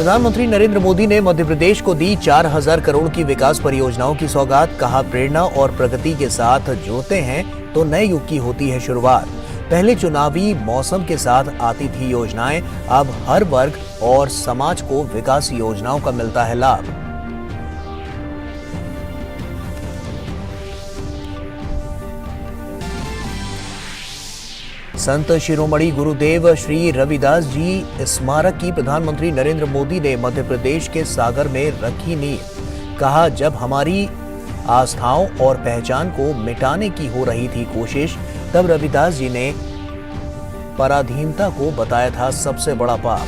प्रधानमंत्री नरेंद्र मोदी ने मध्य प्रदेश को दी 4000 करोड़ की विकास परियोजनाओं की सौगात। कहा, प्रेरणा और प्रगति के साथ जुड़ते हैं तो नए युग की होती है शुरुआत। पहले चुनावी मौसम के साथ आती थी योजनाएं, अब हर वर्ग और समाज को विकास योजनाओं का मिलता है लाभ। संत शिरोमणि गुरुदेव श्री रविदास जी स्मारक की प्रधानमंत्री नरेंद्र मोदी ने मध्य प्रदेश के सागर में रखी नींव। कहा, जब हमारी आस्थाओं और पहचान को मिटाने की हो रही थी कोशिश, तब रविदास जी ने पराधीनता को बताया था सबसे बड़ा पाप।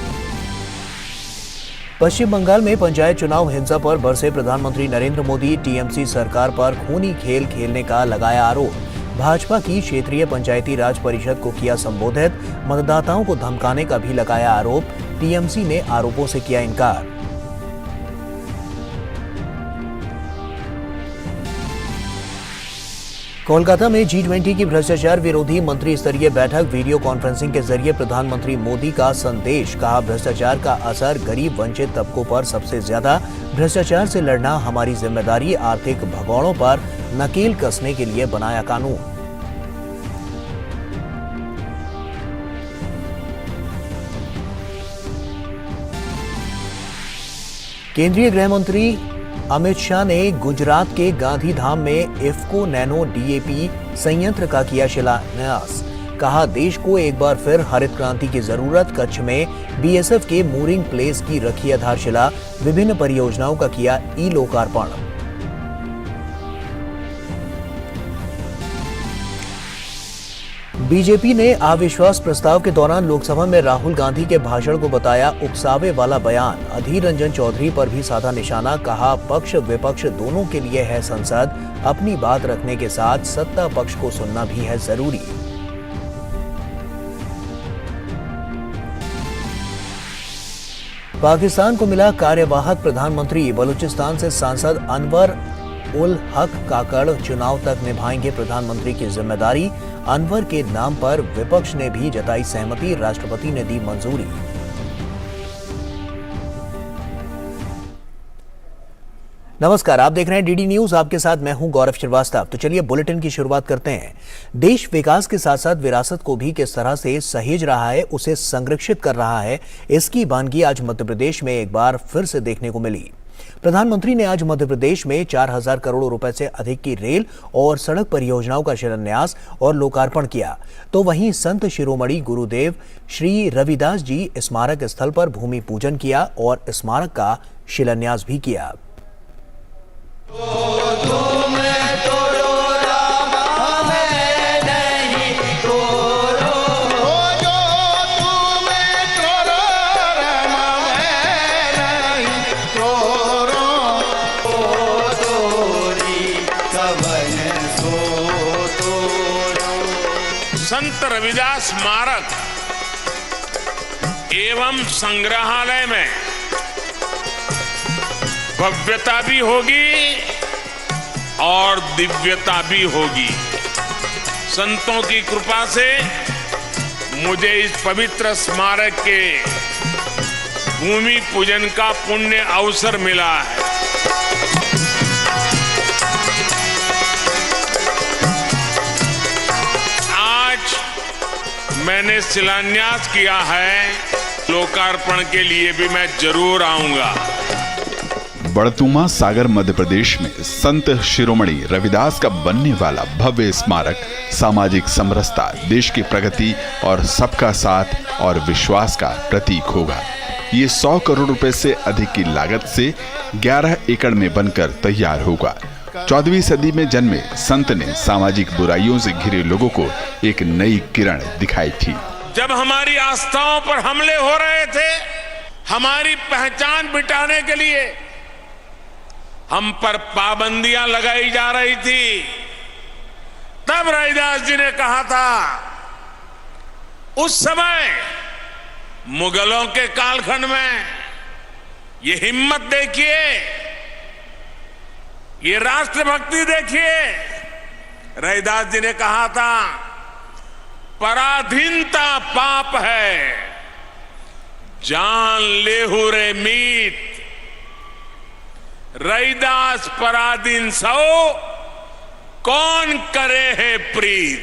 पश्चिम बंगाल में पंचायत चुनाव हिंसा पर बरसे प्रधानमंत्री नरेंद्र मोदी। टीएमसी सरकार पर खूनी खेल खेलने का लगाया आरोप। भाजपा की क्षेत्रीय पंचायती राज परिषद को किया संबोधित। मतदाताओं को धमकाने का भी लगाया आरोप। टीएमसी ने आरोपों से किया इनकार। कोलकाता में G20 की भ्रष्टाचार विरोधी मंत्री स्तरीय बैठक। वीडियो कॉन्फ्रेंसिंग के जरिए प्रधानमंत्री मोदी का संदेश। कहा, भ्रष्टाचार का असर गरीब वंचित तबकों पर सबसे ज्यादा। भ्रष्टाचार से लड़ना हमारी जिम्मेदारी। आर्थिक भगौड़ों पर नकेल कसने के लिए बनाया कानून। केंद्रीय गृह मंत्री अमित शाह ने गुजरात के गांधी धाम में इफ्को नैनो डीएपी संयंत्र का किया शिलान्यास। कहा, देश को एक बार फिर हरित क्रांति की जरूरत। कच्छ में बीएसएफ के मूरिंग प्लेस की रखी आधारशिला। विभिन्न परियोजनाओं का किया ई लोकार्पण। बीजेपी ने अविश्वास प्रस्ताव के दौरान लोकसभा में राहुल गांधी के भाषण को बताया उकसावे वाला बयान। अधीर रंजन चौधरी पर भी साधा निशाना। कहा, पक्ष विपक्ष दोनों के लिए है संसद। अपनी बात रखने के साथ सत्ता पक्ष को सुनना भी है जरूरी। पाकिस्तान को मिला कार्यवाहक प्रधानमंत्री। बलूचिस्तान से सांसद अनवर उल हक काकड़ चुनाव तक निभाएंगे प्रधानमंत्री की जिम्मेदारी। अनवर के नाम पर विपक्ष ने भी जताई सहमति। राष्ट्रपति ने दी मंजूरी। नमस्कार, आप देख रहे हैं डीडी न्यूज। आपके साथ मैं हूं गौरव श्रीवास्तव। तो चलिए बुलेटिन की शुरुआत करते हैं। देश विकास के साथ साथ विरासत को भी किस तरह से सहेज रहा है, उसे संरक्षित कर रहा है, इसकी वानगी आज मध्य प्रदेश में एक बार फिर से देखने को मिली। प्रधानमंत्री ने आज मध्य प्रदेश में 4000 करोड़ रुपए से अधिक की रेल और सड़क परियोजनाओं का शिलान्यास और लोकार्पण किया। तो वहीं संत शिरोमणि गुरुदेव श्री रविदास जी स्मारक स्थल पर भूमि पूजन किया और स्मारक का शिलान्यास भी किया। संत रविदास स्मारक एवं संग्रहालय में भव्यता भी होगी और दिव्यता भी होगी। संतों की कृपा से मुझे इस पवित्र स्मारक के भूमि पूजन का पुण्य अवसर मिला है। मैंने शिलान्यास किया है, लोकार्पण के लिए भी मैं जरूर आऊंगा। बड़तुमा सागर मध्य प्रदेश में संत शिरोमणि रविदास का बनने वाला भव्य स्मारक सामाजिक समरसता, देश की प्रगति और सबका साथ और विश्वास का प्रतीक होगा। ये 100 करोड़ रुपए से अधिक की लागत से 11 एकड़ में बनकर तैयार होगा। 14वीं सदी में जन्मे संत ने सामाजिक बुराइयों से घिरे लोगों को एक नई किरण दिखाई थी। जब हमारी आस्थाओं पर हमले हो रहे थे, हमारी पहचान मिटाने के लिए हम पर पाबंदियां लगाई जा रही थी, तब रविदास जी ने कहा था, उस समय मुगलों के कालखंड में, ये हिम्मत देखिए, ये राष्ट्रभक्ति देखिए। रविदास जी ने कहा था, पराधीनता पाप है, जान लेहु रे मीत रैदास पराधीन सो कौन करे है प्रीत।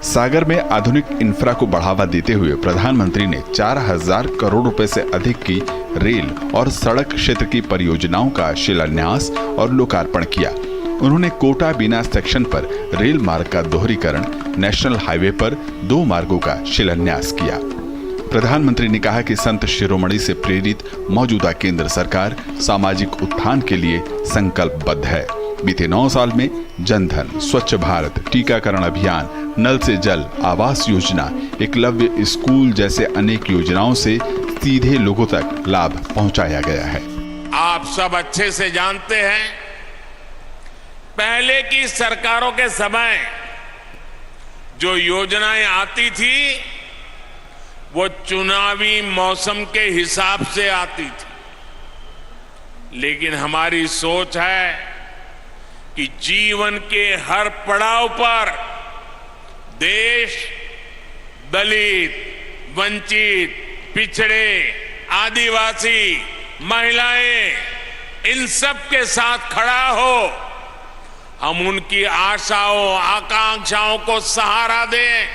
सागर में आधुनिक इंफ्रा को बढ़ावा देते हुए प्रधानमंत्री ने 4000 करोड़ रुपए से अधिक की रेल और सड़क क्षेत्र की परियोजनाओं का शिलान्यास और लोकार्पण किया। उन्होंने कोटा बीना सेक्शन पर रेल मार्ग का दोहरीकरण, नेशनल हाईवे पर 2 मार्गों का शिलान्यास किया। प्रधानमंत्री ने कहा कि संत शिरोमणि से प्रेरित मौजूदा केंद्र सरकार सामाजिक उत्थान के लिए संकल्पबद्ध है। बीते 9 साल में जनधन, स्वच्छ भारत, टीकाकरण अभियान, नल से जल, आवास योजना, एकलव्य स्कूल जैसे अनेक योजनाओं से सीधे लोगों तक लाभ पहुंचाया गया है। आप सब अच्छे से जानते हैं, पहले की सरकारों के समय जो योजनाएं आती थी वो चुनावी मौसम के हिसाब से आती थी, लेकिन हमारी सोच है कि जीवन के हर पड़ाव पर देश दलित, वंचित, पिछड़े, आदिवासी, महिलाएं इन सब के साथ खड़ा हो, हम उनकी आशाओं आकांक्षाओं को सहारा दें।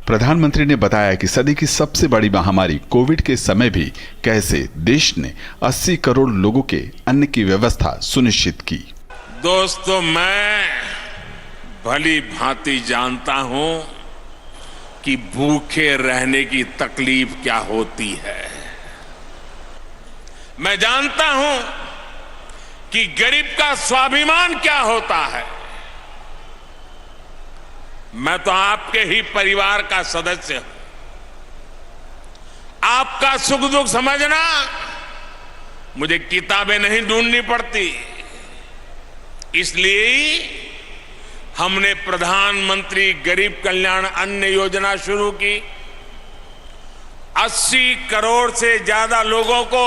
प्रधानमंत्री ने बताया कि सदी की सबसे बड़ी महामारी कोविड के समय भी कैसे देश ने 80 करोड़ लोगों के अन्न की व्यवस्था सुनिश्चित की। दोस्तों, मैं भली भांति जानता हूं कि भूखे रहने की तकलीफ क्या होती है। मैं जानता हूं कि गरीब का स्वाभिमान क्या होता है। मैं तो आपके ही परिवार का सदस्य हूं। आपका सुख दुख समझना मुझे किताबें नहीं ढूंढनी पड़ती। इसलिए हमने प्रधानमंत्री गरीब कल्याण अन्न योजना शुरू की। 80 करोड़ से ज्यादा लोगों को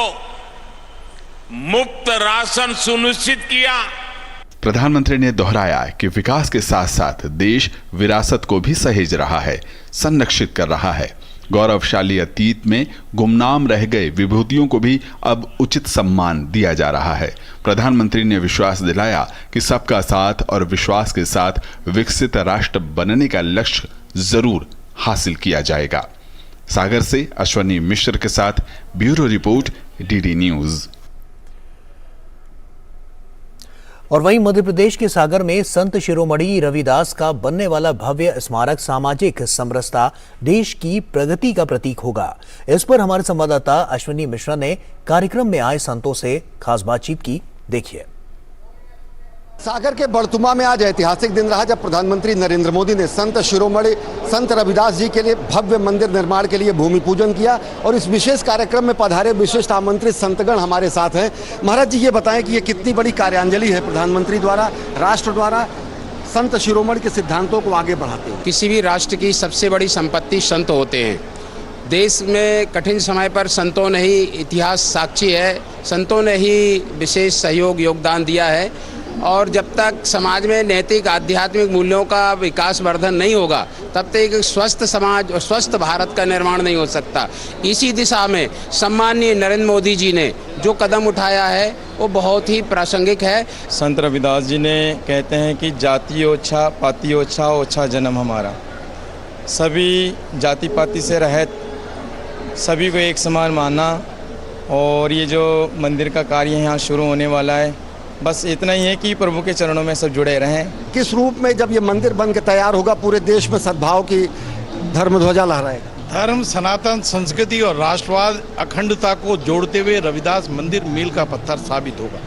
मुफ्त राशन सुनिश्चित किया। प्रधानमंत्री ने दोहराया कि विकास के साथ साथ देश विरासत को भी सहेज रहा है, संरक्षित कर रहा है। गौरवशाली अतीत में गुमनाम रह गए विभूतियों को भी अब उचित सम्मान दिया जा रहा है। प्रधानमंत्री ने विश्वास दिलाया कि सबका साथ और विश्वास के साथ विकसित राष्ट्र बनने का लक्ष्य जरूर हासिल किया जाएगा। सागर से अश्वनी मिश्र के साथ ब्यूरो रिपोर्ट, डीडी न्यूज। और वहीं मध्य प्रदेश के सागर में संत शिरोमणि रविदास का बनने वाला भव्य स्मारक सामाजिक समरसता, देश की प्रगति का प्रतीक होगा। इस पर हमारे संवाददाता अश्विनी मिश्रा ने कार्यक्रम में आए संतों से खास बातचीत की। देखिए। सागर के बड़तुमा में आज ऐतिहासिक दिन रहा जब प्रधानमंत्री नरेंद्र मोदी ने संत शिरोमणि संत रविदास जी के लिए भव्य मंदिर निर्माण के लिए भूमि पूजन किया। और इस विशेष कार्यक्रम में पधारे विशिष्ट आमंत्रित संतगण हमारे साथ हैं। महाराज जी, ये बताएं कि ये कितनी बड़ी कार्यांजलि है प्रधानमंत्री द्वारा, राष्ट्र द्वारा संत शिरोमणि के सिद्धांतों को आगे बढ़ाते हैं। किसी भी राष्ट्र की सबसे बड़ी संपत्ति संत होते हैं। देश में कठिन समय पर संतों ने ही, इतिहास साक्षी है, संतों ने ही विशेष सहयोग योगदान दिया है। और जब तक समाज में नैतिक आध्यात्मिक मूल्यों का विकास वर्धन नहीं होगा तब तक एक स्वस्थ समाज और स्वस्थ भारत का निर्माण नहीं हो सकता। इसी दिशा में सम्माननीय नरेंद्र मोदी जी ने जो कदम उठाया है वो बहुत ही प्रासंगिक है। संत रविदास जी ने कहते हैं कि जाति ओछा पाति ओछा, ओछा जन्म हमारा। सभी जाति पाति से रहित सभी को एक समान मानना। और ये जो मंदिर का कार्य यहाँ शुरू होने वाला है, बस इतना ही है कि प्रभु के चरणों में सब जुड़े रहें। किस रूप में जब ये मंदिर बन के तैयार होगा पूरे देश में सद्भाव की धर्म ध्वजा लहराएगा? धर्म, सनातन संस्कृति और राष्ट्रवाद अखंडता को जोड़ते हुए रविदास मंदिर मील का पत्थर साबित होगा।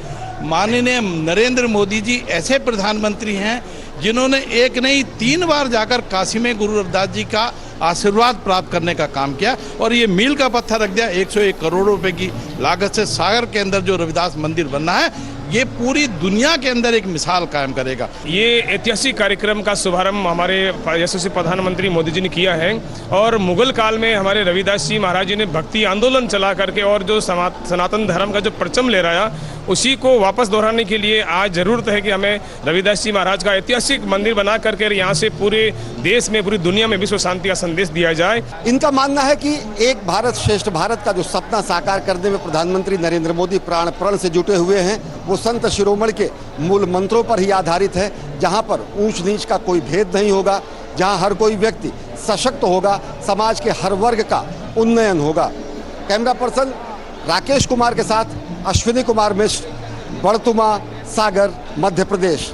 माननीय नरेंद्र मोदी जी ऐसे प्रधानमंत्री हैं जिन्होंने एक नहीं 3 बार जाकर काशी में गुरु रविदास जी का आशीर्वाद प्राप्त करने का काम किया और ये मील का पत्थर रख दिया। 101 करोड़ रुपए की लागत से सागर के अंदर जो रविदास मंदिर बनना है ये पूरी दुनिया के अंदर एक मिसाल कायम करेगा। ये ऐतिहासिक कार्यक्रम का शुभारंभ हमारे यशस्वी प्रधानमंत्री मोदी जी ने किया है और मुगल काल में हमारे रविदास जी महाराज जी ने भक्ति आंदोलन चला करके और जो सनातन धर्म का जो परचम ले रहा उसी को वापस दोहराने के लिए आज जरूरत है कि हमें रविदास जी महाराज का ऐतिहासिक मंदिर बना करके यहाँ से पूरे देश में पूरी दुनिया में विश्व शांति का संदेश दिया जाए। इनका मानना है कि एक भारत श्रेष्ठ भारत का जो सपना साकार करने में प्रधानमंत्री नरेंद्र मोदी प्राण प्रण से जुटे हुए हैं वो संत शिरोमणि के मूल मंत्रों पर ही आधारित है, जहां पर ऊंच नीच का कोई भेद नहीं होगा, जहां हर कोई व्यक्ति सशक्त होगा, समाज के हर वर्ग का उन्नयन होगा। कैमरा पर्सन राकेश कुमार के साथ अश्विनी कुमार मिश्र, बड़तुमा, सागर, मध्य प्रदेश।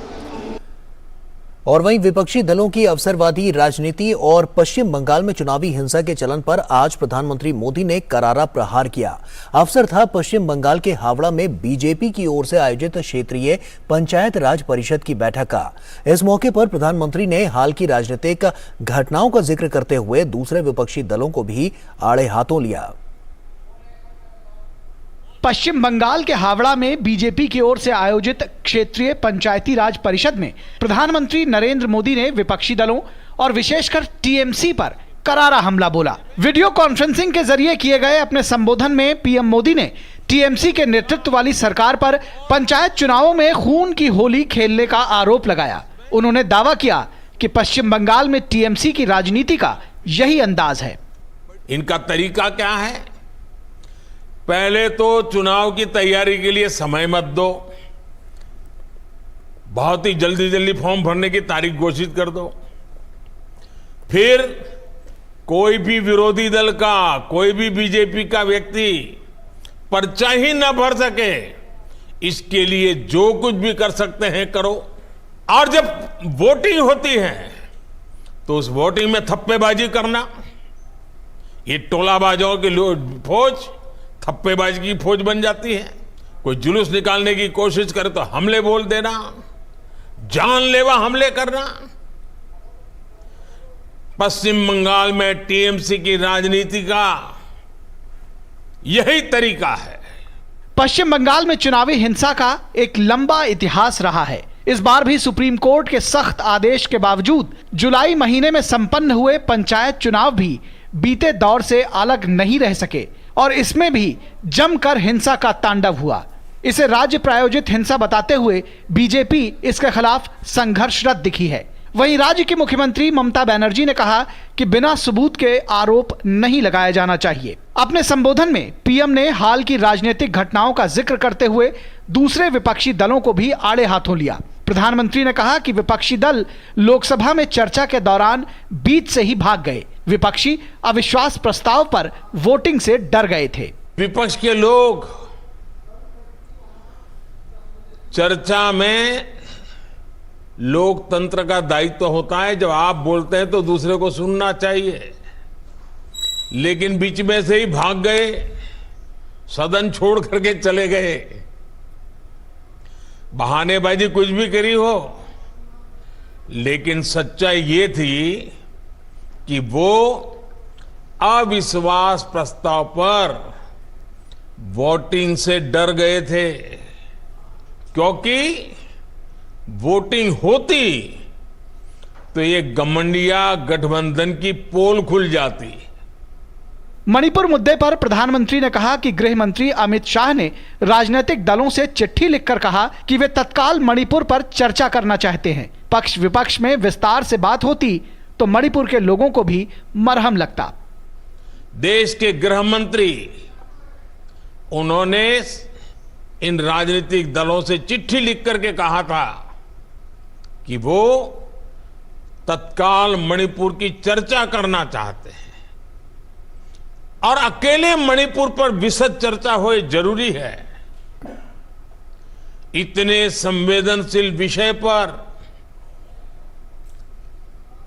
और वहीं विपक्षी दलों की अवसरवादी राजनीति और पश्चिम बंगाल में चुनावी हिंसा के चलन पर आज प्रधानमंत्री मोदी ने करारा प्रहार किया। अवसर था पश्चिम बंगाल के हावड़ा में बीजेपी की ओर से आयोजित क्षेत्रीय पंचायत राज परिषद की बैठक का। इस मौके पर प्रधानमंत्री ने हाल की राजनीतिक घटनाओं का जिक्र करते हुए दूसरे विपक्षी दलों को भी आड़े हाथों लिया। पश्चिम बंगाल के हावड़ा में बीजेपी की ओर से आयोजित क्षेत्रीय पंचायती राज परिषद में प्रधानमंत्री नरेंद्र मोदी ने विपक्षी दलों और विशेषकर टीएमसी पर करारा हमला बोला। वीडियो कॉन्फ्रेंसिंग के जरिए किए गए अपने संबोधन में पीएम मोदी ने टीएमसी के नेतृत्व वाली सरकार पर पंचायत चुनावों में खून की होली खेलने का आरोप लगाया। उन्होंने दावा किया कि पश्चिम बंगाल में टीएमसी की राजनीति का यही अंदाज है। इनका तरीका क्या है? पहले तो चुनाव की तैयारी के लिए समय मत दो, बहुत ही जल्दी फॉर्म भरने की तारीख घोषित कर दो, फिर कोई भी विरोधी दल का, कोई भी बीजेपी का व्यक्ति पर्चा ही न भर सके, इसके लिए जो कुछ भी कर सकते हैं करो। और जब वोटिंग होती है तो उस वोटिंग में थप्पेबाजी करना, ये टोलाबाजों की फौज थप्पेबाजी की फौज बन जाती है। कोई जुलूस निकालने की कोशिश करे तो हमले बोल देना, जानलेवा हमले करना। पश्चिम बंगाल में टीएमसी की राजनीति का यही तरीका है। पश्चिम बंगाल में चुनावी हिंसा का एक लंबा इतिहास रहा है। इस बार भी सुप्रीम कोर्ट के सख्त आदेश के बावजूद जुलाई महीने में संपन्न हुए पंचायत चुनाव भी बीते दौर से अलग नहीं रह सके और इसमें भी जमकर हिंसा का तांडव हुआ। इसे राज्य प्रायोजित हिंसा बताते हुए बीजेपी इसके खिलाफ संघर्षरत दिखी है। वहीं राज्य की मुख्यमंत्री ममता बनर्जी ने कहा कि बिना सबूत के आरोप नहीं लगाया जाना चाहिए। अपने संबोधन में पीएम ने हाल की राजनीतिक घटनाओं का जिक्र करते हुए दूसरे विपक्षी दलों को भी आड़े हाथों लिया। प्रधानमंत्री ने कहा कि विपक्षी दल लोकसभा में चर्चा के दौरान बीच से ही भाग गए। विपक्षी अविश्वास प्रस्ताव पर वोटिंग से डर गए थे। विपक्ष के लोग चर्चा में, लोकतंत्र का दायित्व होता है जब आप बोलते हैं तो दूसरे को सुनना चाहिए, लेकिन बीच में से ही भाग गए, सदन छोड़ करके चले गए। बहानेबाजी कुछ भी करी हो, लेकिन सच्चाई ये थी कि वो अविश्वास प्रस्ताव पर वोटिंग से डर गए थे, क्योंकि वोटिंग होती तो ये गठबंधन गठबंधन की पोल खुल जाती। मणिपुर मुद्दे पर प्रधानमंत्री ने कहा कि गृह मंत्री अमित शाह ने राजनीतिक दलों से चिट्ठी लिखकर कहा कि वे तत्काल मणिपुर पर चर्चा करना चाहते हैं। पक्ष विपक्ष में विस्तार से बात होती तो मणिपुर के लोगों को भी मरहम लगता। देश के गृह मंत्री, उन्होंने इन राजनीतिक दलों से चिट्ठी लिख करके कहा था कि वो तत्काल मणिपुर की चर्चा करना चाहते हैं और अकेले मणिपुर पर विशद चर्चा हो जरूरी है। इतने संवेदनशील विषय पर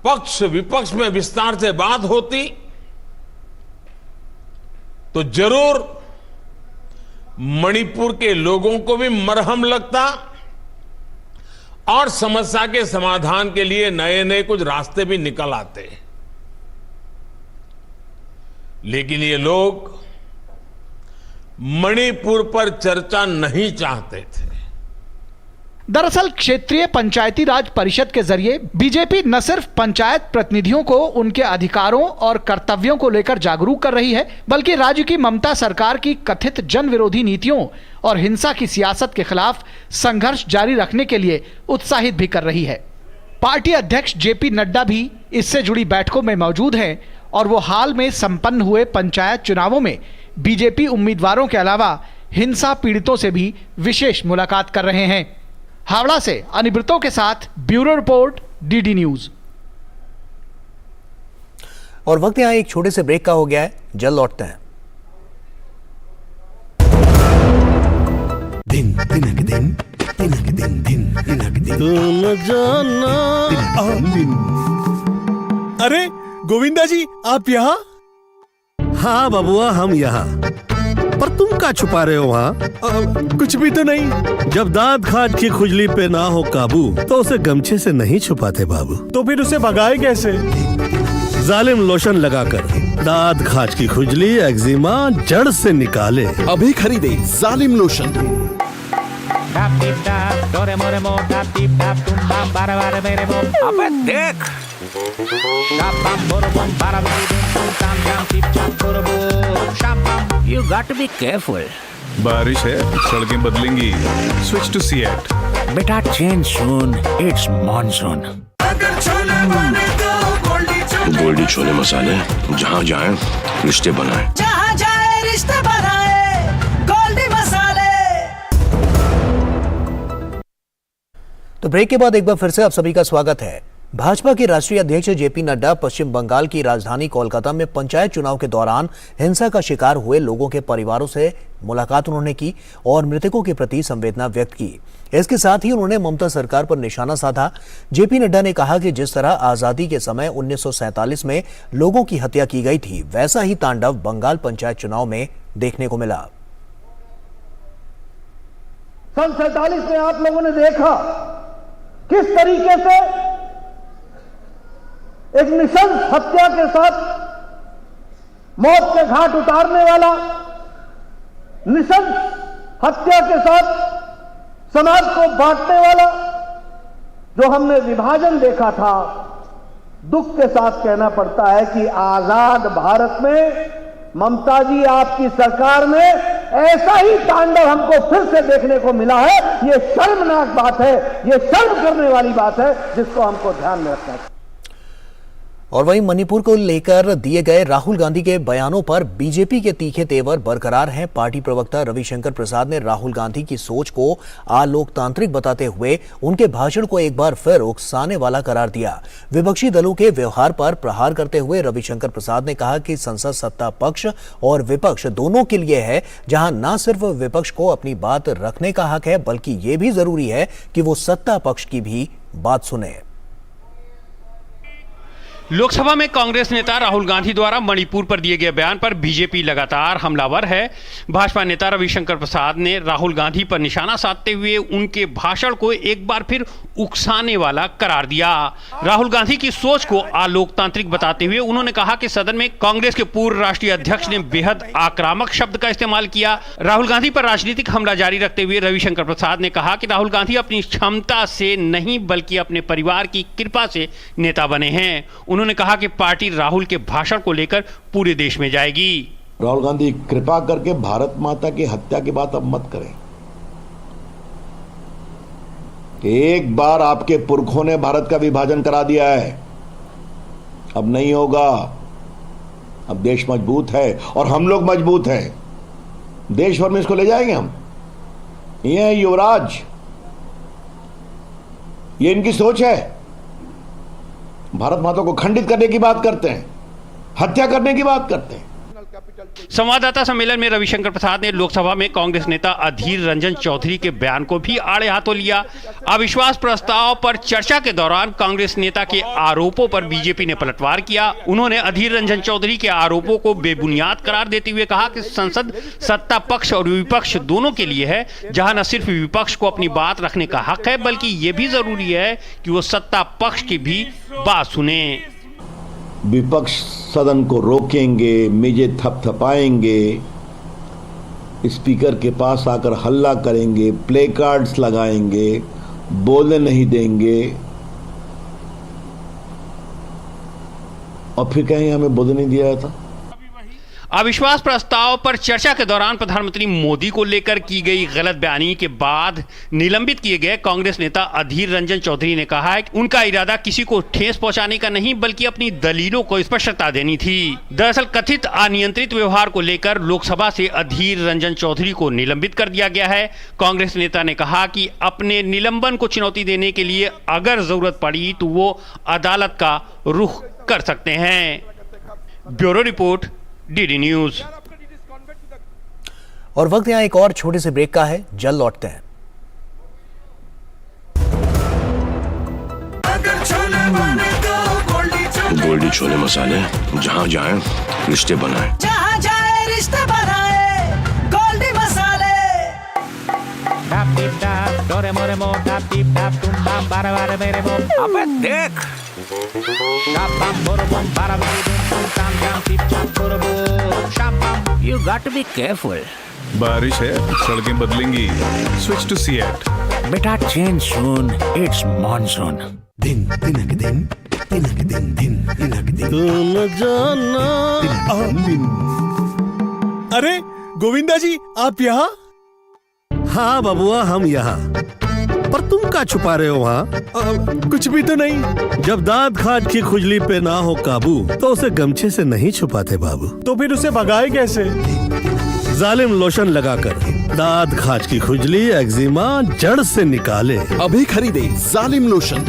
पक्ष विपक्ष में विस्तार से बात होती तो जरूर मणिपुर के लोगों को भी मरहम लगता और समस्या के समाधान के लिए नए नए कुछ रास्ते भी निकल आते। लेकिन ये लोग मणिपुर पर चर्चा नहीं चाहते थे। दरअसल क्षेत्रीय पंचायती राज परिषद के जरिए बीजेपी न सिर्फ पंचायत प्रतिनिधियों को उनके अधिकारों और कर्तव्यों को लेकर जागरूक कर रही है, बल्कि राज्य की ममता सरकार की कथित जन विरोधी नीतियों और हिंसा की सियासत के खिलाफ संघर्ष जारी रखने के लिए उत्साहित भी कर रही है। पार्टी अध्यक्ष जेपी नड्डा भी इससे जुड़ी बैठकों में मौजूद हैं और वो हाल में संपन्न हुए पंचायत चुनावों में बीजेपी उम्मीदवारों के अलावा हिंसा पीड़ितों से भी विशेष मुलाकात कर रहे हैं। हावड़ा से अनिब्रतों के साथ ब्यूरो रिपोर्ट, डीडी न्यूज। और वक्त यहाँ एक छोटे से ब्रेक का हो गया है, जल्द लौटते हैं। दिन तिनक दिन तिनक दिन दिन तिनक दिन अरे गोविंदा जी, आप यहाँ? हाँ बबुआ, हम यहाँ। पर तुम क्या छुपा रहे हो वहाँ? कुछ भी तो नहीं। जब दांत खाज की खुजली पे ना हो काबू तो उसे गमछे से नहीं छुपाते बाबू। तो फिर उसे भगाए कैसे? जालिम लोशन लगाकर दांत खाज की खुजली एक्जिमा जड़ से निकाले। अभी खरीदे जालिम लोशन। अबे देख, You got to be careful. बारिश है, सड़कें बदलेंगी। Switch to Seat. बेटा change soon. It's monsoon. Goldy chole मसाले, जहाँ जाए रिश्ते बनाए। जहाँ जाए रिश्ते बनाए, गोल्डी मसाले। तो ब्रेक के बाद एक बार फिर से आप सभी का स्वागत है। भाजपा के राष्ट्रीय अध्यक्ष जेपी नड्डा पश्चिम बंगाल की राजधानी कोलकाता में पंचायत चुनाव के दौरान हिंसा का शिकार हुए लोगों के परिवारों से मुलाकात उन्होंने की और मृतकों के प्रति संवेदना व्यक्त की। इसके साथ ही उन्होंने ममता सरकार पर निशाना साधा। जेपी नड्डा ने कहा कि जिस तरह आजादी के समय 1947 में लोगों की हत्या की गई थी, वैसा ही तांडव बंगाल पंचायत चुनाव में देखने को मिला। सन 47 में आप लोगों ने देखा किस तरीके से एक निशंस हत्या के साथ मौत के घाट उतारने वाला, निशंस हत्या के साथ समाज को बांटने वाला जो हमने विभाजन देखा था, दुख के साथ कहना पड़ता है कि आजाद भारत में ममता जी आपकी सरकार में ऐसा ही तांडव हमको फिर से देखने को मिला है। यह शर्मनाक बात है, यह शर्म करने वाली बात है जिसको हमको ध्यान में रखना है। और वहीं मणिपुर को लेकर दिए गए राहुल गांधी के बयानों पर बीजेपी के तीखे तेवर बरकरार हैं। पार्टी प्रवक्ता रविशंकर प्रसाद ने राहुल गांधी की सोच को अलोकतांत्रिक बताते हुए उनके भाषण को एक बार फिर उकसाने वाला करार दिया। विपक्षी दलों के व्यवहार पर प्रहार करते हुए रविशंकर प्रसाद ने कहा कि संसद सत्ता पक्ष और विपक्ष दोनों के लिए है, जहां न सिर्फ विपक्ष को अपनी बात रखने का हक है, बल्कि ये भी जरूरी है कि वो सत्ता पक्ष की भी बात सुने। लोकसभा में कांग्रेस नेता राहुल गांधी द्वारा मणिपुर पर दिए गए बयान पर बीजेपी लगातार हमलावर है। भाजपा नेता रविशंकर प्रसाद ने राहुल गांधी पर निशाना साधते हुए उनके भाषण को एक बार फिर उकसाने वाला करार दिया। राहुल गांधी की सोच को अलोकतांत्रिक बताते हुए उन्होंने कहा कि सदन में कांग्रेस के पूर्व राष्ट्रीय अध्यक्ष ने बेहद आक्रामक शब्द का इस्तेमाल किया। राहुल गांधी पर राजनीतिक हमला जारी रखते हुए रविशंकर प्रसाद ने कहा कि राहुल गांधी अपनी क्षमता से नहीं बल्कि अपने परिवार की कृपा से नेता बने हैं। उन्होंने कहा कि पार्टी राहुल के भाषण को लेकर पूरे देश में जाएगी। राहुल गांधी, कृपा करके भारत माता की हत्या की बात अब मत करें। एक बार आपके पुरखों ने भारत का विभाजन करा दिया है, अब नहीं होगा। अब देश मजबूत है और हम लोग मजबूत हैं। देश भर में इसको ले जाएंगे हम। ये है युवराज, ये इनकी सोच है। भारत माता को खंडित करने की बात करते हैं, हत्या करने की बात करते हैं। संवाददाता सम्मेलन में रविशंकर प्रसाद ने लोकसभा में कांग्रेस नेता अधीर रंजन चौधरी के बयान को भी आड़े हाथों लिया। अविश्वास प्रस्ताव पर चर्चा के दौरान कांग्रेस नेता के आरोपों पर बीजेपी ने पलटवार किया। उन्होंने अधीर रंजन चौधरी के आरोपों को बेबुनियाद करार देते हुए कहा कि संसद सत्ता पक्ष और विपक्ष दोनों के लिए है, जहां न सिर्फ विपक्ष को अपनी बात रखने का हक है, बल्कि ये भी जरूरी है कि वो सत्ता पक्ष की भी बात सुने। विपक्ष सदन को रोकेंगे, मेजें थपथपाएंगे, स्पीकर के पास आकर हल्ला करेंगे, प्ले कार्ड्स लगाएंगे बोलने नहीं देंगे और फिर कहेंगे हमें बोलने नहीं दिया था। अविश्वास प्रस्ताव पर चर्चा के दौरान प्रधानमंत्री मोदी को लेकर की गई गलत बयानी के बाद निलंबित किए गए कांग्रेस नेता अधीर रंजन चौधरी ने कहा है कि उनका इरादा किसी को ठेस पहुंचाने का नहीं बल्कि अपनी दलीलों को स्पष्टता देनी थी। दरअसल कथित अनियंत्रित व्यवहार को लेकर लोकसभा से अधीर रंजन चौधरी को निलंबित कर दिया गया है। कांग्रेस नेता ने कहा कि अपने निलंबन को चुनौती देने के लिए अगर जरूरत पड़ी तो वो अदालत का रुख कर सकते हैं। Bureau report, DD news. और वक्त यहां एक और छोटे से ब्रेक का है, जल्द लौटते हैं। गोल्डी छोले मसाले, जहाँ जाए रिश्ते बनाए, जहाँ जाए रिश्ते बनाए, गोल्डी मसाले। अबे देख You got to be careful. बारिश है, सड़कें बदलेंगी। Switch to Seat. बेटा change soon. It's monsoon. दिन तिनक दिन तिनक दिन दिन तिनक दिन तुम जाना दिन। अरे गोविंदा जी, आप यहाँ? हाँ बबुआ, हम यहाँ। पर तुम क्या छुपा रहे हो वहाँ? कुछ भी तो नहीं। जब दांत खाज की खुजली पे ना हो काबू तो उसे गमछे से नहीं छुपाते बाबू। तो फिर उसे भगाए कैसे? जालिम लोशन लगाकर दांत खाज की खुजली एक्जिमा जड़ से निकाले। अभी खरीदे जालिम लोशन।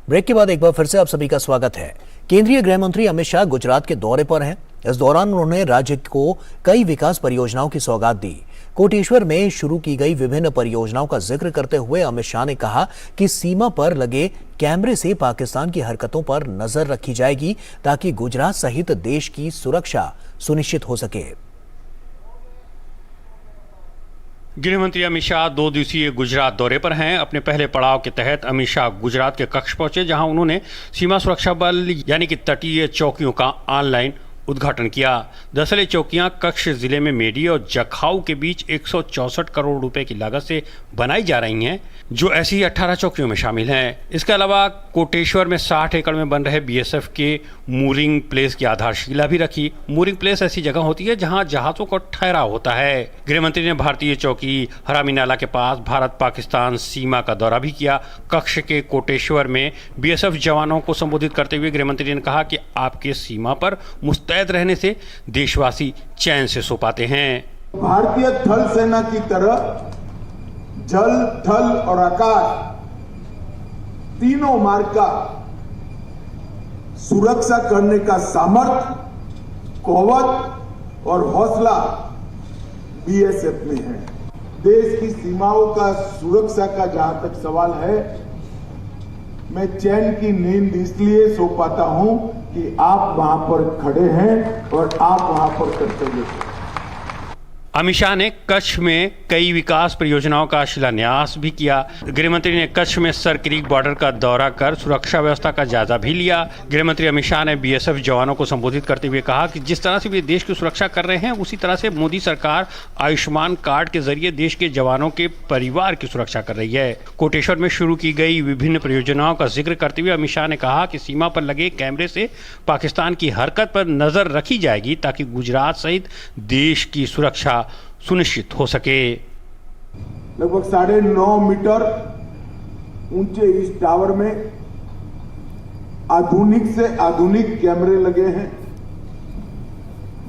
ब्रेक के बाद एक बार फिर से आप सभी का स्वागत है। केंद्रीय गृह मंत्री अमित शाह गुजरात के दौरे पर हैं। इस दौरान उन्होंने राज्य को कई विकास परियोजनाओं की सौगात दी। कोटेश्वर में शुरू की गई विभिन्न परियोजनाओं का जिक्र करते हुए अमित शाह ने कहा कि सीमा पर लगे कैमरे से पाकिस्तान की हरकतों पर नजर रखी जाएगी ताकि गुजरात सहित देश की सुरक्षा सुनिश्चित हो सके। गृह मंत्री अमित शाह 2 दिवसीय गुजरात दौरे पर हैं। अपने पहले पड़ाव के तहत अमित शाह गुजरात के कच्छ पहुंचे, जहां उन्होंने सीमा सुरक्षा बल यानी कि तटीय चौकियों का ऑनलाइन उद्घाटन किया। दरअसल ये चौकियां कच्छ जिले में मेडी और जखाऊ के बीच 164 करोड़ रुपए की लागत से बनाई जा रही हैं, जो ऐसी 18 चौकियों में शामिल हैं। इसके अलावा कोटेश्वर में 60 एकड़ में बन रहे बीएसएफ के मूरिंग प्लेस की आधारशिला भी रखी। मूरिंग प्लेस ऐसी जगह होती है जहां जहाजों का ठहराव होता है। गृह मंत्री ने भारतीय चौकी हरामी नाला के पास भारत पाकिस्तान सीमा का दौरा भी किया। कच्छ के कोटेश्वर में बीएसएफ जवानों को संबोधित करते हुए गृह मंत्री ने कहा कि आपके सीमा पर मुस्तैद रहने से देशवासी चैन से सो पाते हैं। भारतीय थल सेना की तरह जल, थल और आकाश तीनों मार्ग का सुरक्षा करने का सामर्थ्य, कुव्वत और हौसला बीएसएफ में है। देश की सीमाओं का सुरक्षा का जहां तक सवाल है, मैं चैन की नींद इसलिए सो पाता हूं कि आप वहां पर खड़े हैं और आप वहां पर कर्तव्य। अमित शाह ने कच्छ में कई विकास परियोजनाओं का शिलान्यास भी किया। गृह मंत्री ने कच्छ में सर क्रीक बॉर्डर का दौरा कर सुरक्षा व्यवस्था का जायजा भी लिया। गृह मंत्री अमित शाह ने बीएसएफ जवानों को संबोधित करते हुए कहा कि जिस तरह से वे देश की सुरक्षा कर रहे हैं, उसी तरह से मोदी सरकार आयुष्मान कार्ड के जरिए देश के जवानों के परिवार की सुरक्षा कर रही है। कोटेश्वर में शुरू की गई विभिन्न परियोजनाओं का जिक्र करते हुए अमित शाह ने कहा कि सीमा पर लगे कैमरे से पाकिस्तान की हरकत पर नजर रखी जाएगी ताकि गुजरात सहित देश की सुरक्षा सुनिश्चित हो सके। लगभग 9.5 मीटर ऊंचे इस टावर में आधुनिक से आधुनिक कैमरे लगे हैं,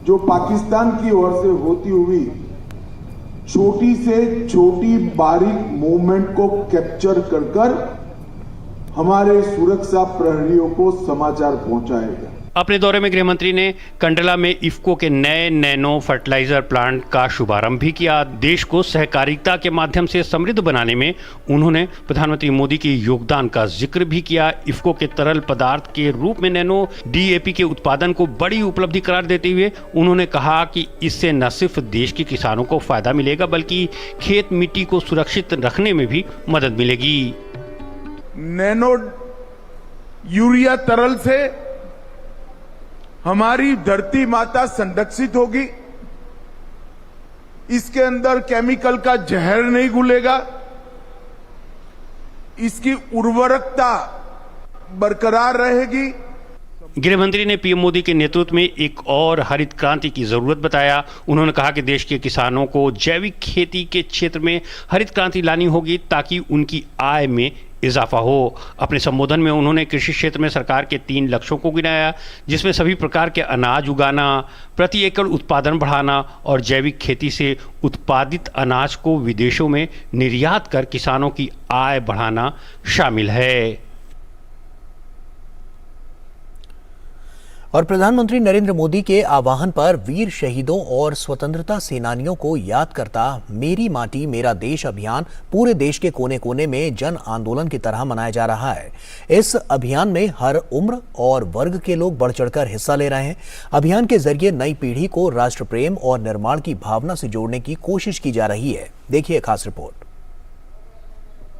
जो पाकिस्तान की ओर से होती हुई छोटी से छोटी बारीक मूवमेंट को कैप्चर कर हमारे सुरक्षा प्रहरियों को समाचार पहुंचाएगा। अपने दौरे में गृह मंत्री ने कंडला में इफ्को के नए नैनो फर्टिलाइजर प्लांट का शुभारंभ भी किया। देश को सहकारिता के माध्यम से समृद्ध बनाने में उन्होंने प्रधानमंत्री मोदी के योगदान का जिक्र भी किया। इफ्को के तरल पदार्थ के रूप में नैनो डीएपी के उत्पादन को बड़ी उपलब्धि करार देते हुए उन्होंने कहा कि इससे न सिर्फ देश के किसानों को फायदा मिलेगा बल्कि खेत मिट्टी को सुरक्षित रखने में भी मदद मिलेगी। नैनो यूरिया तरल से हमारी धरती माता संरक्षित होगी, इसके अंदर केमिकल का जहर नहीं घुलेगा, इसकी उर्वरकता बरकरार रहेगी। गृह मंत्री ने पीएम मोदी के नेतृत्व में एक और हरित क्रांति की जरूरत बताया। उन्होंने कहा कि देश के किसानों को जैविक खेती के क्षेत्र में हरित क्रांति लानी होगी ताकि उनकी आय में इजाफा हो। अपने संबोधन में उन्होंने कृषि क्षेत्र में सरकार के 3 लक्ष्यों को गिनाया, जिसमें सभी प्रकार के अनाज उगाना, प्रति एकड़ उत्पादन बढ़ाना और जैविक खेती से उत्पादित अनाज को विदेशों में निर्यात कर किसानों की आय बढ़ाना शामिल है। और प्रधानमंत्री नरेंद्र मोदी के आह्वान पर वीर शहीदों और स्वतंत्रता सेनानियों को याद करता मेरी माटी मेरा देश अभियान पूरे देश के कोने कोने में जन आंदोलन की तरह मनाया जा रहा है। इस अभियान में हर उम्र और वर्ग के लोग बढ़ चढ़कर हिस्सा ले रहे हैं। अभियान के जरिए नई पीढ़ी को राष्ट्र प्रेम और निर्माण की भावना से जोड़ने की कोशिश की जा रही है। देखिए खास रिपोर्ट।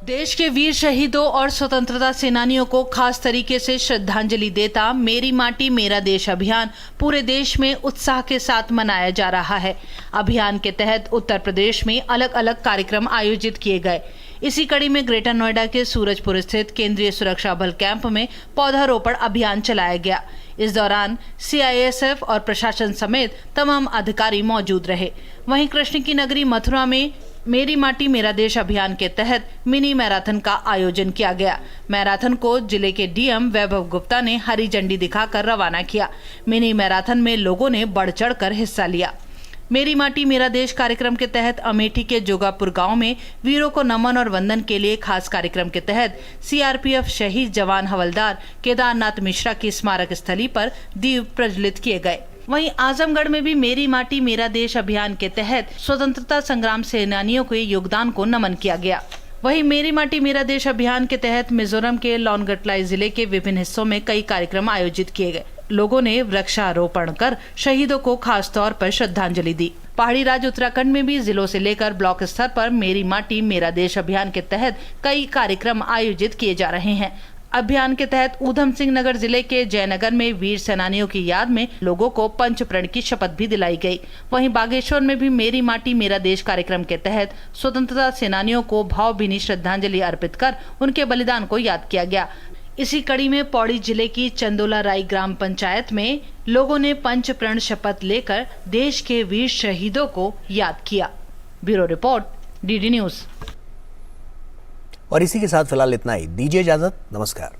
देश के वीर शहीदों और स्वतंत्रता सेनानियों को खास तरीके से श्रद्धांजलि देता मेरी माटी मेरा देश अभियान पूरे देश में उत्साह के साथ मनाया जा रहा है। अभियान के तहत उत्तर प्रदेश में अलग अलग कार्यक्रम आयोजित किए गए। इसी कड़ी में ग्रेटर नोएडा के सूरजपुर स्थित केंद्रीय सुरक्षा बल कैंप में पौधारोपण अभियान चलाया गया। इस दौरान CISF और प्रशासन समेत तमाम अधिकारी मौजूद रहे। वहीं कृष्ण की नगरी मथुरा में मेरी माटी मेरा देश अभियान के तहत मिनी मैराथन का आयोजन किया गया। मैराथन को जिले के DM वैभव गुप्ता ने हरी झंडी दिखाकर रवाना किया। मिनी मैराथन में लोगों ने बढ़ चढ़कर हिस्सा लिया। मेरी माटी मेरा देश कार्यक्रम के तहत अमेठी के जोगापुर गांव में वीरों को नमन और वंदन के लिए खास कार्यक्रम के तहत CRPF शहीद जवान हवलदार केदारनाथ मिश्रा की स्मारक स्थली पर दीप प्रज्वलित किए गए। वहीं आजमगढ़ में भी मेरी माटी मेरा देश अभियान के तहत स्वतंत्रता संग्राम सेनानियों के योगदान को नमन किया गया। वहीं मेरी माटी मेरा देश अभियान के तहत मिजोरम के लॉन्गटलाई जिले के विभिन्न हिस्सों में कई कार्यक्रम आयोजित किए गए। लोगों ने वृक्षारोपण कर शहीदों को खास तौर पर श्रद्धांजलि दी। पहाड़ी राज्य उत्तराखंड में भी जिलों से लेकर ब्लॉक स्तर पर मेरी माटी मेरा देश अभियान के तहत कई कार्यक्रम आयोजित किए जा रहे हैं। अभियान के तहत ऊधम सिंह नगर जिले के जयनगर में वीर सेनानियों की याद में लोगों को पंच प्रण की शपथ भी दिलाई गई। वहीं बागेश्वर में भी मेरी माटी मेरा देश कार्यक्रम के तहत स्वतंत्रता सेनानियों को भावभीनी श्रद्धांजलि अर्पित कर उनके बलिदान को याद किया गया। इसी कड़ी में पौड़ी जिले की चंदोला राई ग्राम पंचायत में लोगों ने पंच प्रण शपथ लेकर देश के वीर शहीदों को याद किया। Bureau report, DD news. और इसी के साथ फिलहाल इतना ही। दीजिए इजाजत। नमस्कार।